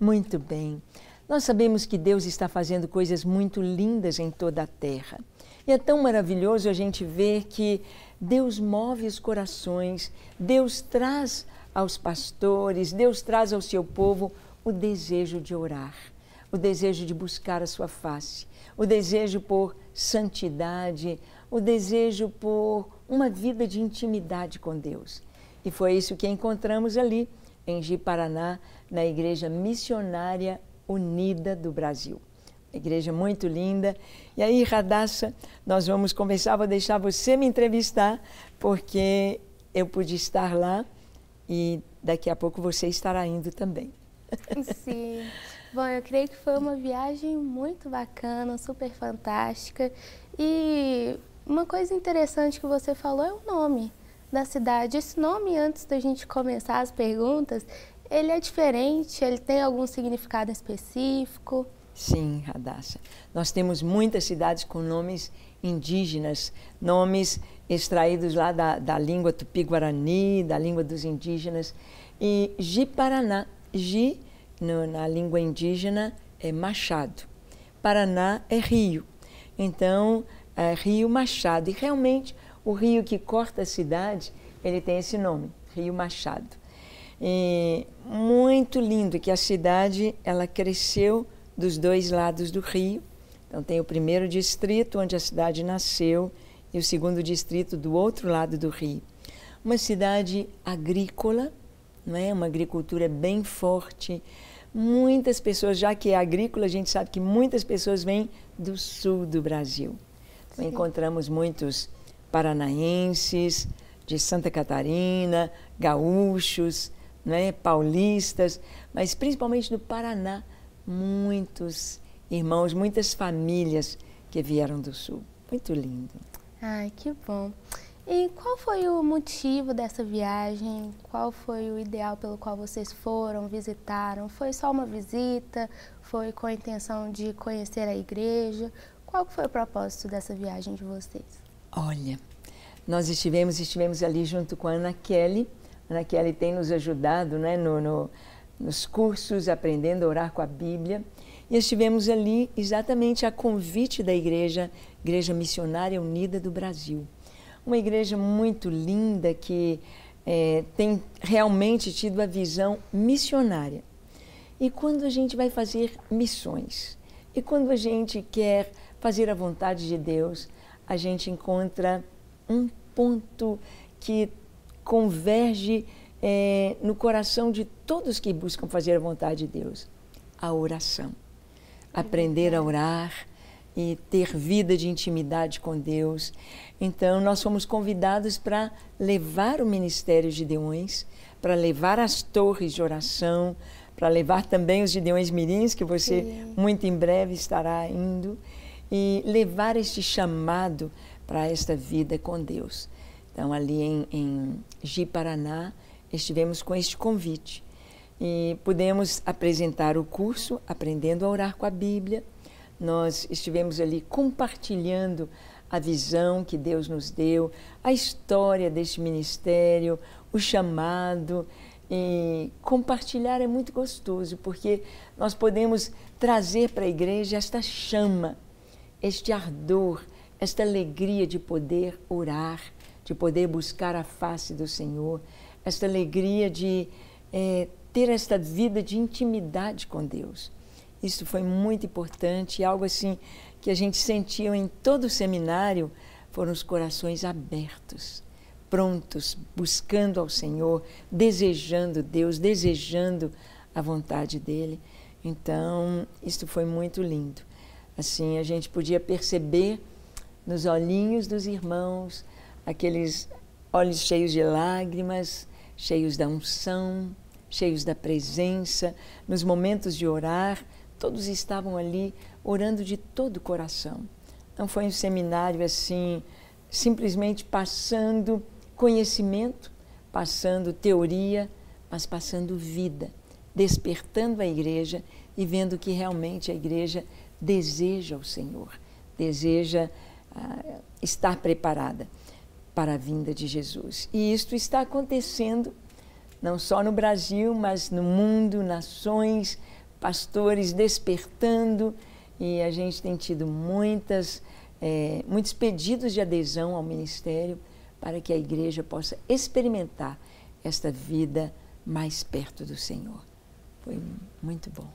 Muito bem. Nós sabemos que Deus está fazendo coisas muito lindas em toda a terra. E é tão maravilhoso a gente ver que Deus move os corações, Deus traz aos pastores, Deus traz ao seu povo o desejo de orar, o desejo de buscar a sua face, o desejo por santidade, o desejo por uma vida de intimidade com Deus. E foi isso que encontramos ali em Ji-Paraná, na Igreja Missionária Unida do Brasil. Uma igreja muito linda. E aí, Radassa, nós vamos conversar, vou deixar você me entrevistar, porque eu pude estar lá e daqui a pouco você estará indo também. Sim. Bom, eu creio que foi uma viagem muito bacana, super fantástica. E uma coisa interessante que você falou é o nome da cidade. Esse nome, antes da gente começar as perguntas, ele é diferente? Ele tem algum significado específico? Sim, Radassa. Nós temos muitas cidades com nomes indígenas, nomes extraídos lá da língua tupi-guarani, da língua dos indígenas. E Ji-Paraná, Ji, na língua indígena, é machado. Paraná é rio. Então, é Rio Machado. E realmente, o rio que corta a cidade, ele tem esse nome, Rio Machado. E muito lindo que a cidade, ela cresceu dos dois lados do rio. Então tem o primeiro distrito, onde a cidade nasceu, e o segundo distrito do outro lado do rio. Uma cidade agrícola, não é? Uma agricultura bem forte. Muitas pessoas, já que é agrícola, a gente sabe que muitas pessoas vêm do sul do Brasil. Então, encontramos muitos paranaenses, de Santa Catarina, gaúchos, né, paulistas, mas principalmente do Paraná, muitos irmãos, muitas famílias que vieram do sul. Muito lindo. Ai, que bom. E qual foi o motivo dessa viagem? Qual foi o ideal pelo qual vocês foram, visitaram? Foi só uma visita? Foi com a intenção de conhecer a igreja? Qual foi o propósito dessa viagem de vocês? Olha, nós estivemos ali junto com a Ana Kelly. A Ana Kelly tem nos ajudado, né, nos cursos, aprendendo a orar com a Bíblia. E estivemos ali exatamente a convite da Igreja Missionária Unida do Brasil. Uma igreja muito linda que tem realmente tido a visão missionária. E quando a gente vai fazer missões, e quando a gente quer fazer a vontade de Deus, a gente encontra um ponto que converge no coração de todos que buscam fazer a vontade de Deus: a oração. Aprender a orar e ter vida de intimidade com Deus. Então, nós fomos convidados para levar o Ministério Gideões, para levar as torres de oração, para levar também os Gideões Mirins, que você muito em breve estará indo, e levar este chamado para esta vida com Deus. Então, ali em Ji-Paraná, estivemos com este convite e pudemos apresentar o curso Aprendendo a Orar com a Bíblia. Nós estivemos ali compartilhando a visão que Deus nos deu, a história deste ministério, o chamado. E compartilhar é muito gostoso, porque nós podemos trazer para a igreja esta chama, este ardor, esta alegria de poder orar, de poder buscar a face do Senhor, esta alegria de ter esta vida de intimidade com Deus. Isso foi muito importante, e algo assim que a gente sentiu em todo o seminário foram os corações abertos, prontos, buscando ao Senhor, desejando Deus, desejando a vontade dEle. Então, isso foi muito lindo. Assim, a gente podia perceber nos olhinhos dos irmãos, aqueles olhos cheios de lágrimas, cheios da unção, cheios da presença. Nos momentos de orar, todos estavam ali orando de todo o coração. Não foi um seminário assim, simplesmente passando conhecimento, passando teoria, mas passando vida, despertando a igreja e vendo que realmente a igreja deseja o Senhor, deseja estar preparada para a vinda de Jesus. E isto está acontecendo não só no Brasil, mas no mundo, nações, pastores despertando, e a gente tem tido muitos pedidos de adesão ao ministério para que a igreja possa experimentar esta vida mais perto do Senhor. Foi muito bom.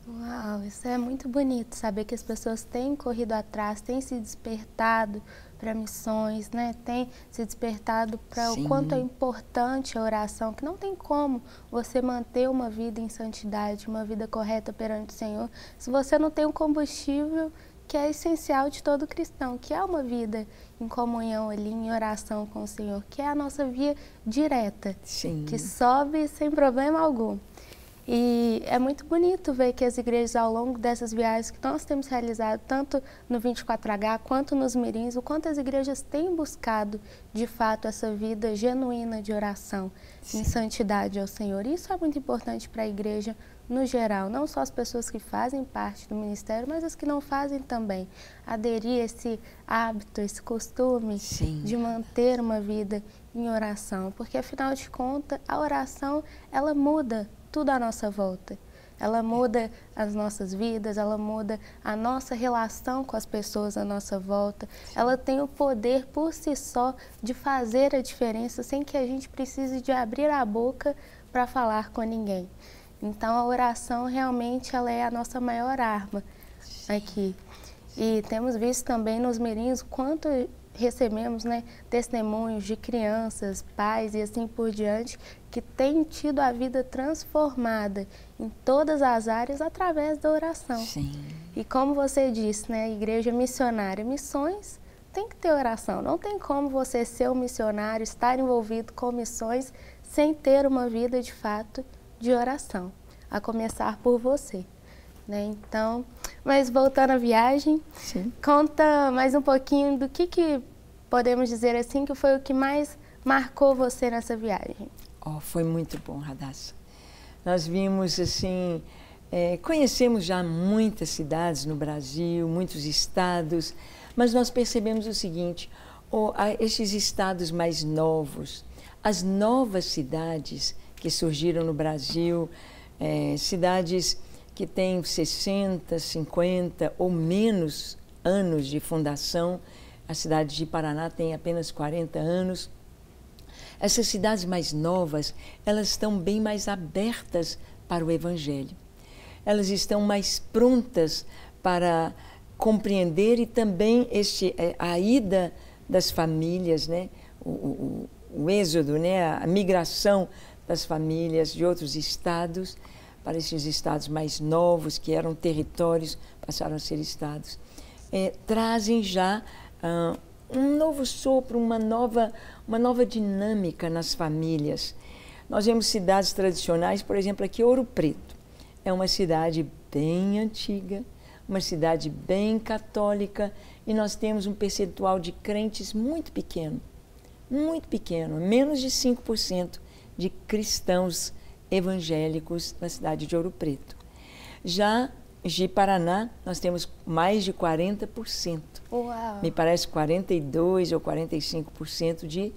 Uau, isso é muito bonito, saber que as pessoas têm corrido atrás, têm se despertado para missões, né? Têm se despertado para o quanto é importante a oração, que não tem como você manter uma vida em santidade, uma vida correta perante o Senhor, se você não tem um combustível que é essencial de todo cristão, que é uma vida em comunhão ali, em oração com o Senhor, que é a nossa via direta, que sobe sem problema algum. E é muito bonito ver que as igrejas, ao longo dessas viagens que nós temos realizado, tanto no 24H quanto nos mirins, o quanto as igrejas têm buscado, de fato, essa vida genuína de oração, em santidade ao Senhor. Isso é muito importante para a igreja no geral, não só as pessoas que fazem parte do ministério, mas as que não fazem também. Aderir a esse hábito, esse costume de manter uma vida em oração, porque, afinal de contas, a oração, ela muda tudo à nossa volta. Ela muda as nossas vidas, ela muda a nossa relação com as pessoas à nossa volta. Ela tem o poder por si só de fazer a diferença sem que a gente precise de abrir a boca para falar com ninguém. Então a oração realmente ela é a nossa maior arma aqui. E temos visto também nos mirins o quanto recebemos, né, testemunhos de crianças, pais e assim por diante, que têm tido a vida transformada em todas as áreas através da oração. E como você disse, né, igreja missionária, missões tem que ter oração. Não tem como você ser um missionário, estar envolvido com missões sem ter uma vida de fato de oração, a começar por você. Né? Então, mas voltando à viagem, conta mais um pouquinho do que podemos dizer assim que foi o que mais marcou você nessa viagem. Foi muito bom, Radassa. Nós vimos assim, conhecemos já muitas cidades no Brasil, muitos estados, mas nós percebemos o seguinte, esses estados mais novos, as novas cidades que surgiram no Brasil, cidades que têm 60, 50 ou menos anos de fundação. A cidade de Paraná tem apenas 40 anos. Essas cidades mais novas, elas estão bem mais abertas para o Evangelho. Elas estão mais prontas para compreender e também a ida das famílias, né? O êxodo, né? A migração das famílias de outros estados para esses estados mais novos, que eram territórios, passaram a ser estados. Trazem já um novo sopro, uma nova dinâmica nas famílias. Nós vemos cidades tradicionais, por exemplo, aqui Ouro Preto. É uma cidade bem antiga, uma cidade bem católica, e nós temos um percentual de crentes muito pequeno, menos de 5% de cristãos evangélicos na cidade de Ouro Preto. Já de Paraná, nós temos mais de 40%. Uau. Me parece 42% ou 45% de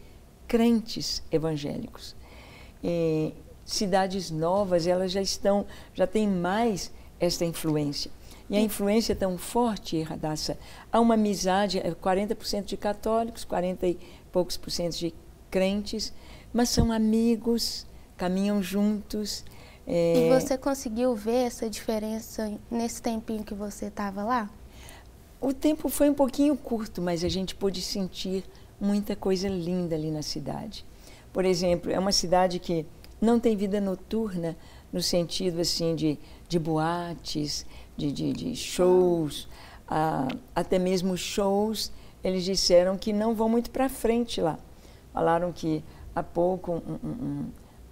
crentes evangélicos. Cidades novas, elas já têm mais esta influência. E a influência é tão forte, Radassa, há uma amizade, 40% de católicos, 40 e poucos por cento de crentes, mas são amigos, caminham juntos. E você conseguiu ver essa diferença nesse tempinho que você estava lá? O tempo foi um pouquinho curto, mas a gente pôde sentir muita coisa linda ali na cidade. Por exemplo, é uma cidade que não tem vida noturna no sentido assim de boates, de shows, até mesmo shows, eles disseram que não vão muito para frente lá. Falaram que há pouco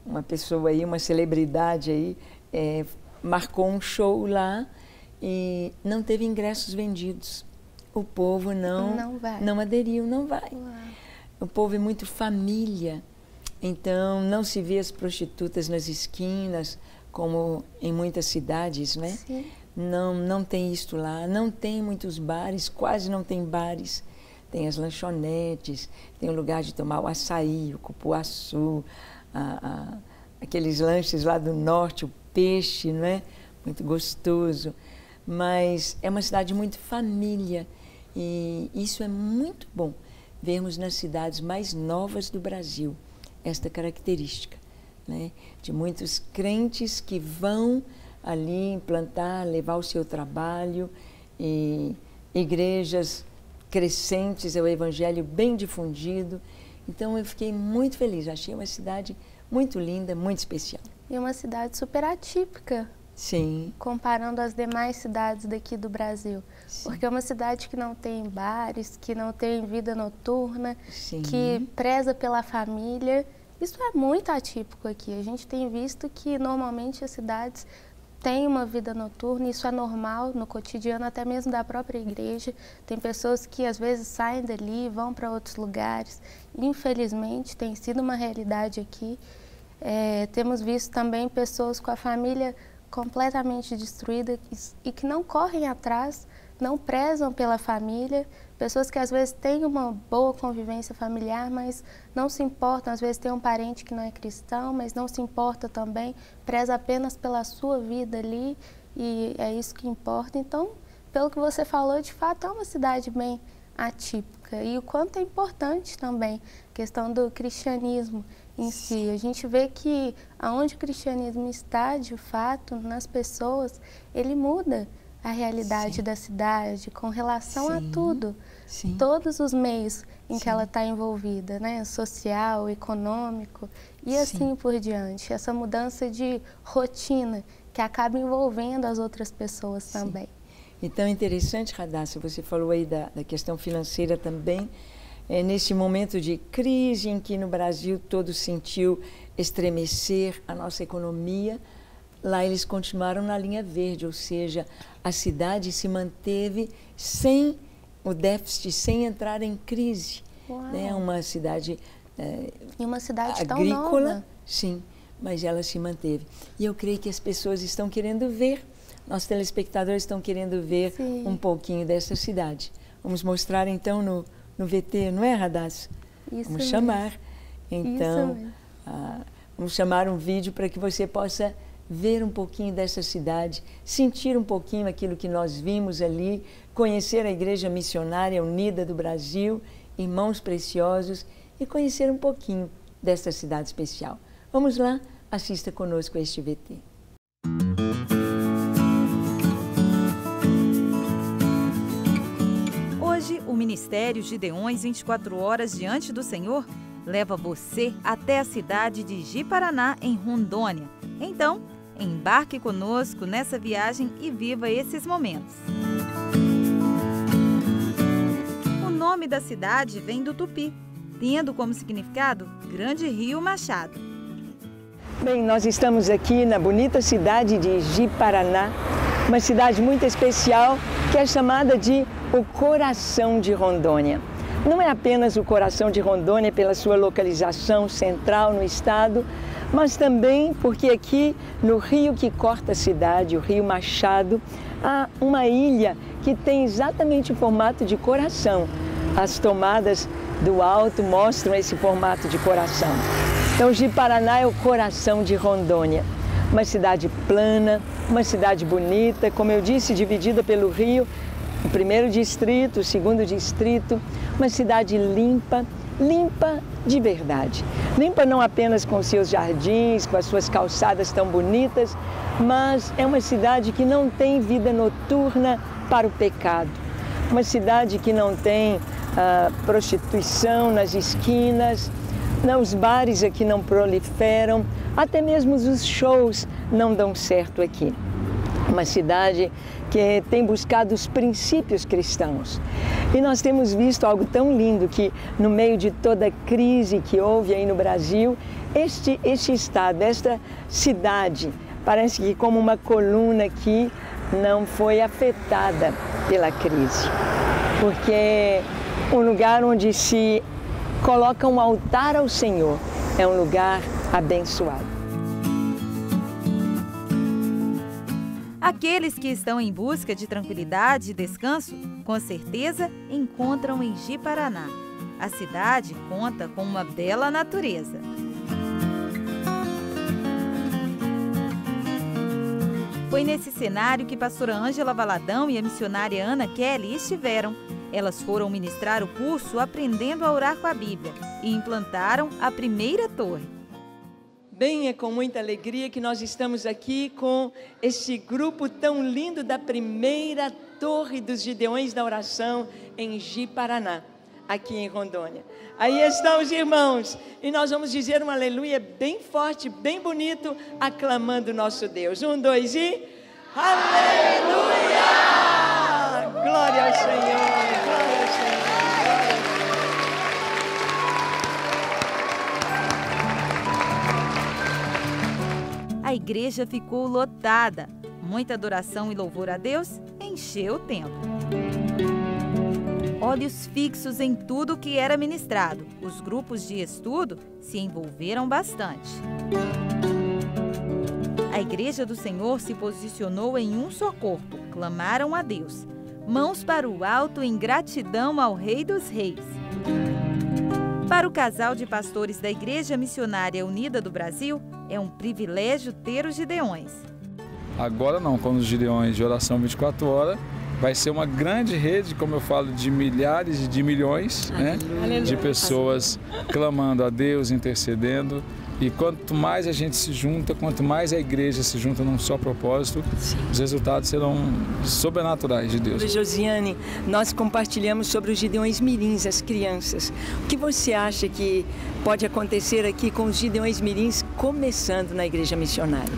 uma pessoa aí, uma celebridade aí, marcou um show lá e não teve ingressos vendidos. O povo não aderiu, não vai. Uau. O povo é muito família, então não se vê as prostitutas nas esquinas, como em muitas cidades, né? Sim. Não tem isto lá, não tem muitos bares, quase não tem bares. Tem as lanchonetes, tem o lugar de tomar o açaí, o cupuaçu, aqueles lanches lá do norte, o peixe, não é? muito gostoso, mas é uma cidade muito família e isso é muito bom, vermos nas cidades mais novas do Brasil esta característica, né? De muitos crentes que vão ali implantar, levar o seu trabalho, e igrejas crescentes, é o evangelho bem difundido. Então eu fiquei muito feliz, achei uma cidade muito linda, muito especial. E uma cidade super atípica. Sim. Comparando as demais cidades daqui do Brasil. Sim. Porque é uma cidade que não tem bares, que não tem vida noturna, sim, que preza pela família. Isso é muito atípico aqui. A gente tem visto que normalmente as cidades têm uma vida noturna, isso é normal no cotidiano até mesmo da própria igreja. Tem pessoas que às vezes saem dali, vão para outros lugares. Infelizmente tem sido uma realidade aqui. Temos visto também pessoas com a família completamente destruída e que não correm atrás, não prezam pela família, pessoas que às vezes têm uma boa convivência familiar, mas não se importam, às vezes tem um parente que não é cristão, mas não se importa também, preza apenas pela sua vida ali e é isso que importa. Então, pelo que você falou, de fato é uma cidade bem atípica e o quanto é importante também a questão do cristianismo em si. A gente vê que aonde o cristianismo está, de fato, nas pessoas, ele muda a realidade, sim, da cidade com relação, sim, a tudo. Sim. Todos os meios em, sim, que ela está envolvida, né? Social, econômico e, sim, assim por diante. Essa mudança de rotina que acaba envolvendo as outras pessoas, sim, também. Então, é interessante, Radassa, você falou aí da questão financeira também. Nesse momento de crise em que no Brasil todo sentiu estremecer a nossa economia, lá eles continuaram na linha verde, ou seja, a cidade se manteve sem o déficit, sem entrar em crise. Né? Uma cidade, e uma cidade agrícola, tão nova. Sim, mas ela se manteve. E eu creio que as pessoas estão querendo ver, nossos telespectadores estão querendo ver, sim, um pouquinho dessa cidade. Vamos mostrar então no VT, não é, Radassa? Isso vamos mesmo. Chamar. Então, Isso vamos chamar um vídeo para que você possa ver um pouquinho dessa cidade, sentir um pouquinho aquilo que nós vimos ali, conhecer a Igreja Missionária Unida do Brasil, irmãos preciosos, e conhecer um pouquinho dessa cidade especial. Vamos lá, assista conosco este VT. Hoje, o Ministério Gideões 24 Horas Diante do Senhor leva você até a cidade de Ji-Paraná, em Rondônia. Então, embarque conosco nessa viagem e viva esses momentos. O nome da cidade vem do tupi, tendo como significado Grande Rio Machado. Bem, nós estamos aqui na bonita cidade de Ji-Paraná, uma cidade muito especial que é chamada de o coração de Rondônia. Não é apenas o coração de Rondônia pela sua localização central no estado, mas também porque aqui no rio que corta a cidade, o Rio Machado, há uma ilha que tem exatamente o formato de coração. As tomadas do alto mostram esse formato de coração. Então, Ji-Paraná é o coração de Rondônia. Uma cidade plana, uma cidade bonita, como eu disse, dividida pelo rio, o primeiro distrito, o segundo distrito, uma cidade limpa, limpa de verdade. Limpa não apenas com seus jardins, com as suas calçadas tão bonitas, mas é uma cidade que não tem vida noturna para o pecado. Uma cidade que não tem prostituição nas esquinas, os bares aqui não proliferam, até mesmo os shows não dão certo aqui. Uma cidade que tem buscado os princípios cristãos. E nós temos visto algo tão lindo que, no meio de toda a crise que houve aí no Brasil, este estado, esta cidade, parece que como uma coluna aqui, não foi afetada pela crise. Porque é um lugar onde se coloca um altar ao Senhor, é um lugar abençoado. Aqueles que estão em busca de tranquilidade e descanso, com certeza encontram em Ji-Paraná. A cidade conta com uma bela natureza. Foi nesse cenário que a pastora Ângela Valadão e a missionária Ana Kelly estiveram. Elas foram ministrar o curso Aprendendo a Orar com a Bíblia e implantaram a primeira torre. Bem, é com muita alegria que nós estamos aqui com este grupo tão lindo da primeira Torre dos Gideões da Oração em Ji-Paraná, aqui em Rondônia. Aí estão os irmãos e nós vamos dizer um aleluia bem forte, bem bonito, aclamando o nosso Deus. 1, 2 e... Aleluia! Glória ao Senhor, glória ao Senhor. A igreja ficou lotada. Muita adoração e louvor a Deus encheu o templo. Olhos fixos em tudo que era ministrado, os grupos de estudo se envolveram bastante. A Igreja do Senhor se posicionou em um só corpo, clamaram a Deus. Mãos para o alto em gratidão ao Rei dos Reis. Para o casal de pastores da Igreja Missionária Unida do Brasil, é um privilégio ter os Gideões. Agora não, com os Gideões de oração 24 horas, vai ser uma grande rede, como eu falo, de milhares e de milhões, né, de pessoas clamando a Deus, intercedendo. E quanto mais a gente se junta, quanto mais a igreja se junta num só propósito, os resultados serão sobrenaturais de Deus. Josiane, nós compartilhamos sobre os Gideões Mirins, as crianças. O que você acha que pode acontecer aqui com os Gideões Mirins começando na igreja missionária?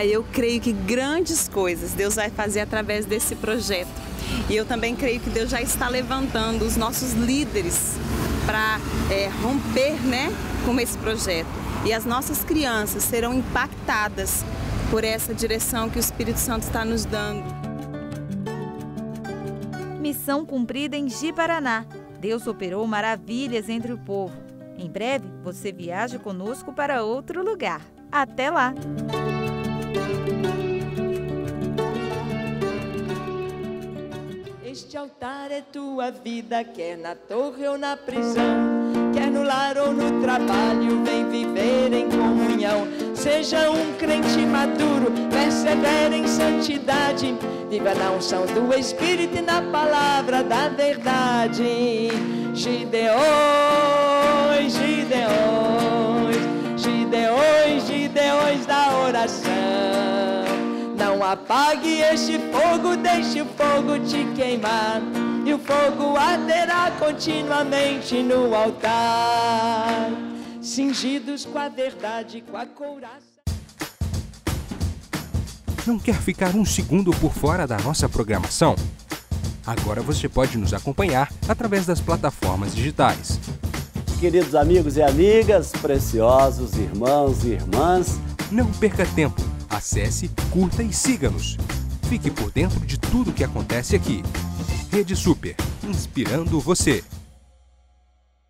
Eu creio que grandes coisas Deus vai fazer através desse projeto. E eu também creio que Deus já está levantando os nossos líderes para romper, com esse projeto. E as nossas crianças serão impactadas por essa direção que o Espírito Santo está nos dando. Missão cumprida em Ji-Paraná. Deus operou maravilhas entre o povo. Em breve, você viaja conosco para outro lugar. Até lá! Este altar é tua vida, quer na torre ou na prisão, quer no lar ou no trabalho, vem viver em comunhão. Seja um crente maduro, persevere em santidade, viva na unção do Espírito e na palavra da verdade. Gideões, Gideões, Gideões, Gideões da oração. Não apague este fogo, deixe o fogo te queimar, e o fogo arderá continuamente no altar, cingidos com a verdade, com a couraça. Não quer ficar um segundo por fora da nossa programação? Agora você pode nos acompanhar através das plataformas digitais. Queridos amigos e amigas, preciosos irmãos e irmãs, não perca tempo. Acesse, curta e siga-nos. Fique por dentro de tudo o que acontece aqui. Rede Super, inspirando você.